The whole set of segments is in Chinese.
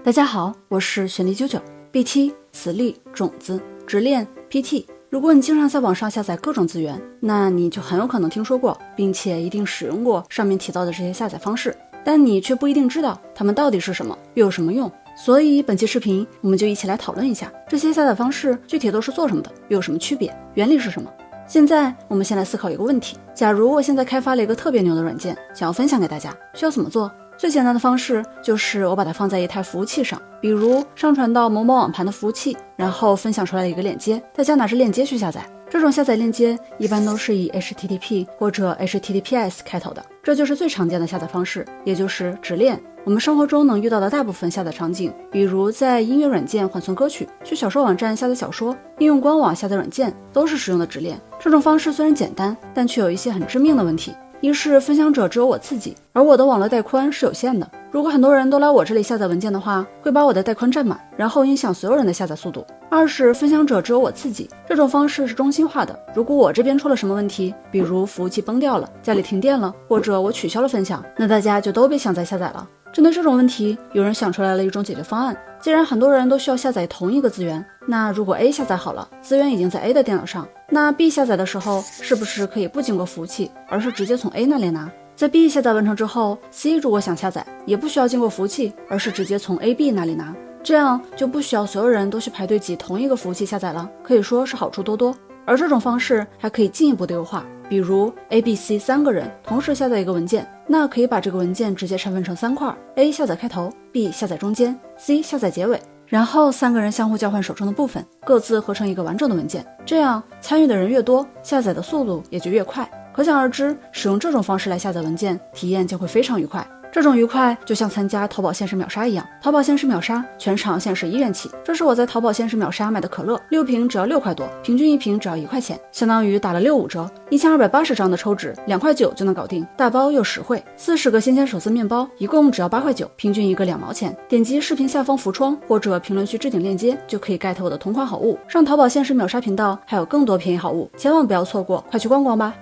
大家好，我是玄力99。BT、磁力、种子、直链、PT。如果你经常在网上下载各种资源，那你就很有可能听说过，并且一定使用过上面提到的这些下载方式，但你却不一定知道它们到底是什么，又有什么用。所以本期视频我们就一起来讨论一下这些下载方式具体都是做什么的，又有什么区别，原理是什么。现在我们先来思考一个问题，假如我现在开发了一个特别牛的软件，想要分享给大家，需要怎么做？最简单的方式就是我把它放在一台服务器上，比如上传到某某网盘的服务器，然后分享出来一个链接，大家拿着链接去下载。这种下载链接一般都是以 HTTP 或者 HTTPS 开头的，这就是最常见的下载方式，也就是直链。我们生活中能遇到的大部分下载场景，比如在音乐软件缓存歌曲，去小说网站下载小说，应用官网下载软件，都是使用的直链。这种方式虽然简单，但却有一些很致命的问题。一是分享者只有我自己，而我的网络带宽是有限的，如果很多人都来我这里下载文件的话，会把我的带宽占满，然后影响所有人的下载速度。二是分享者只有我自己，这种方式是中心化的，如果我这边出了什么问题，比如服务器崩掉了，家里停电了，或者我取消了分享，那大家就都别想再下载了。针对这种问题，有人想出来了一种解决方案。既然很多人都需要下载同一个资源，那如果 A 下载好了，资源已经在 A 的电脑上，那 B 下载的时候是不是可以不经过服务器，而是直接从 A 那里拿？在 B 下载完成之后， C 如果想下载，也不需要经过服务器，而是直接从 AB 那里拿，这样就不需要所有人都去排队挤同一个服务器下载了，可以说是好处多多。而这种方式还可以进一步的优化，比如 A、B、C 三个人同时下载一个文件，那可以把这个文件直接拆分成3块， A 下载开头， B 下载中间， C 下载结尾，然后3个人相互交换手中的部分，各自合成一个完整的文件，这样参与的人越多，下载的速度也就越快。可想而知，使用这种方式来下载文件，体验将会非常愉快。这种愉快就像参加淘宝限时秒杀一样，淘宝限时秒杀全场限时1元起，这是我在淘宝限时秒杀买的可乐，6瓶只要6块多，平均1瓶只要1块钱，相当于打了65折，1280张的抽纸2块9就能搞定，大包又实惠，40个新鲜手撕面包一共只要8块9，平均一个2毛钱。点击视频下方浮窗或者评论区置顶链接就可以 get 我的同款好物，上淘宝限时秒杀频道还有更多便宜好物，千万不要错过，快去逛逛吧。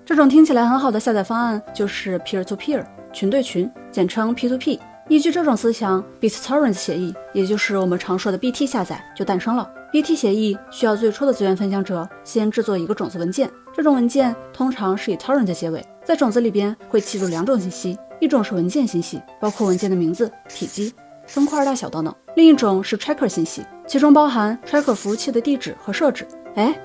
这种听起来很好的下载方案就是 peer-to-peer 群对群，简称 P2P。 依据这种思想， BitTorrent 协议，也就是我们常说的 BT 下载就诞生了。 BT 协议需要最初的资源分享者先制作一个种子文件，这种文件通常是以 torrent 结尾，在种子里边会记录2种信息，一种是文件信息，包括文件的名字、体积、分块大小等等，另一种是 tracker 信息，其中包含 tracker 服务器的地址和设置。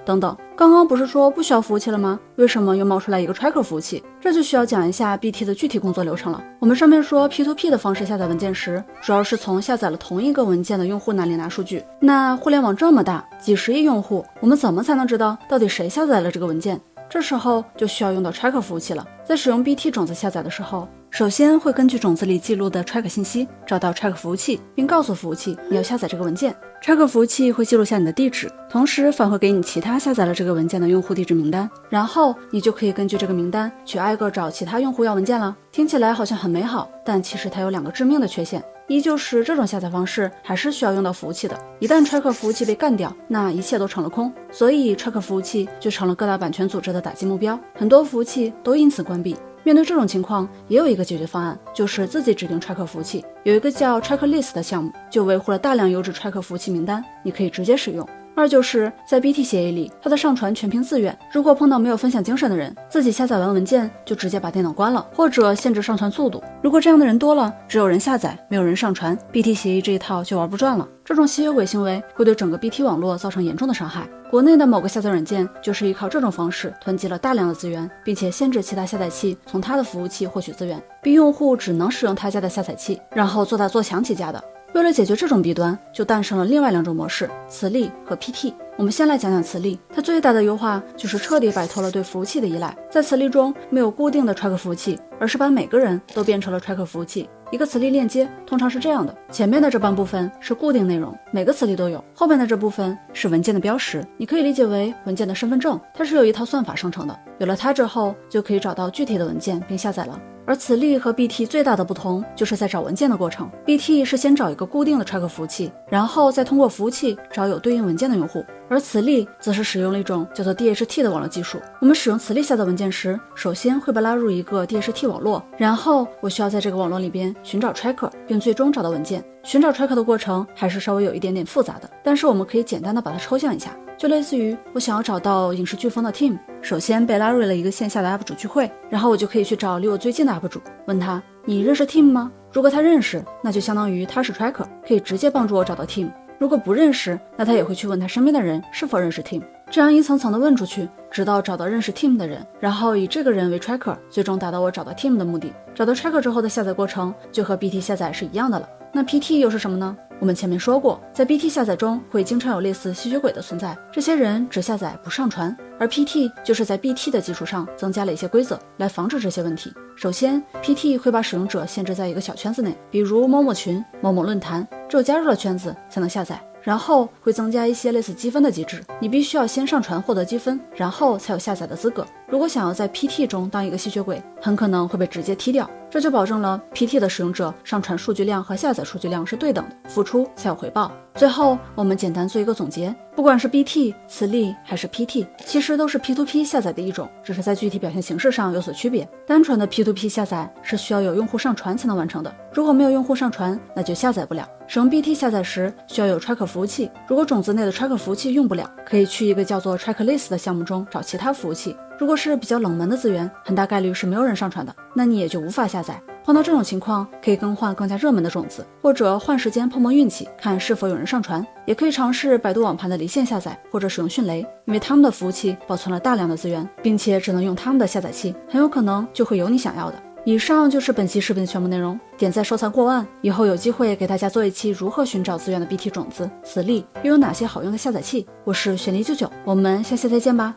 等等，刚刚不是说不需要服务器了吗？为什么又冒出来一个 tracker 服务器？这就需要讲一下 BT 的具体工作流程了。我们上面说 P2P 的方式下载文件时，主要是从下载了同一个文件的用户那里拿数据。那互联网这么大，几十亿用户，我们怎么才能知道到底谁下载了这个文件？这时候就需要用到 tracker 服务器了。在使用 BT 种子下载的时候，首先会根据种子里记录的 tracker 信息，找到 tracker 服务器，并告诉服务器你要下载这个文件。tracker 服务器会记录下你的地址，同时返回给你其他下载了这个文件的用户地址名单，然后你就可以根据这个名单去挨个找其他用户要文件了。听起来好像很美好，但其实它有2个致命的缺陷。一就是这种下载方式还是需要用到服务器的，一旦 tracker 服务器被干掉，那一切都成了空，所以 tracker 服务器就成了各大版权组织的打击目标，很多服务器都因此关闭。面对这种情况，也有一个解决方案，就是自己指定 tracker 服务器，有一个叫 tracker list 的项目，就维护了大量优质 tracker 服务器名单，你可以直接使用。二就是在 BT 协议里，它的上传全凭自愿，如果碰到没有分享精神的人，自己下载完文件就直接把电脑关了，或者限制上传速度。如果这样的人多了，只有人下载没有人上传， BT 协议这一套就玩不转了。这种吸血鬼行为会对整个 BT 网络造成严重的伤害。国内的某个下载软件就是依靠这种方式囤积了大量的资源，并且限制其他下载器从它的服务器获取资源，逼用户只能使用他家的下载器，然后做大做强起家的。为了解决这种弊端，就诞生了另外2种模式，磁力和 PT。 我们先来讲讲磁力，它最大的优化就是彻底摆脱了对服务器的依赖。在磁力中没有固定的 tracker 服务器，而是把每个人都变成了 tracker 服务器。一个磁力链接通常是这样的，前面的这半部分是固定内容，每个磁力都有，后面的这部分是文件的标识，你可以理解为文件的身份证，它是有一套算法生成的，有了它之后就可以找到具体的文件并下载了。而磁力和 BT 最大的不同就是在找文件的过程。BT 是先找一个固定的 track 服务器，然后再通过服务器找有对应文件的用户，而磁力则是使用了一种叫做 DHT 的网络技术。我们使用磁力下载文件时，首先会被拉入一个 DHT 网络，然后我需要在这个网络里边寻找 tracker， 并最终找到文件。寻找 tracker 的过程还是稍微有一点点复杂的，但是我们可以简单的把它抽象一下，就类似于我想要找到影视飓风的 Tim， 首先被拉入了一个线下的 UP 主聚会，然后我就可以去找离我最近的 UP 主，问他你认识 Tim 吗？如果他认识，那就相当于他是 tracker， 可以直接帮助我找到 Tim。如果不认识，那他也会去问他身边的人是否认识 Tim， 这样一层层的问出去，直到找到认识 Tim 的人，然后以这个人为 tracker， 最终达到我找到 Tim 的目的。找到 tracker 之后的下载过程就和 BT 下载是一样的了。那 PT 又是什么呢？我们前面说过，在 BT 下载中会经常有类似吸血鬼的存在，这些人只下载不上传，而 PT 就是在 BT 的基础上增加了一些规则来防止这些问题。首先 PT 会把使用者限制在一个小圈子内，比如某某群、某某论坛，只有加入了圈子才能下载，然后会增加一些类似积分的机制，你必须要先上传获得积分，然后才有下载的资格。如果想要在 PT 中当一个吸血鬼，很可能会被直接踢掉，这就保证了 PT 的使用者上传数据量和下载数据量是对等的，付出才有回报。最后我们简单做一个总结，不管是 BT、磁力还是 PT， 其实都是 P2P 下载的一种，只是在具体表现形式上有所区别。单纯的 P2P 下载是需要有用户上传才能完成的，如果没有用户上传，那就下载不了。使用 BT 下载时需要有 tracker 服务器，如果种子内的 tracker 服务器用不了，可以去一个叫做 Tracklist 的项目中找其他服务器。如果是比较冷门的资源，很大概率是没有人上传的，那你也就无法下载。碰到这种情况，可以更换更加热门的种子，或者换时间碰碰运气，看是否有人上传。也可以尝试百度网盘的离线下载，或者使用迅雷，因为他们的服务器保存了大量的资源，并且只能用他们的下载器，很有可能就会有你想要的。以上就是本期视频的全部内容，点赞收藏过万，以后有机会给大家做一期如何寻找资源的 BT 种子、磁力，又有哪些好用的下载器。我是玄力99，我们下期再见吧。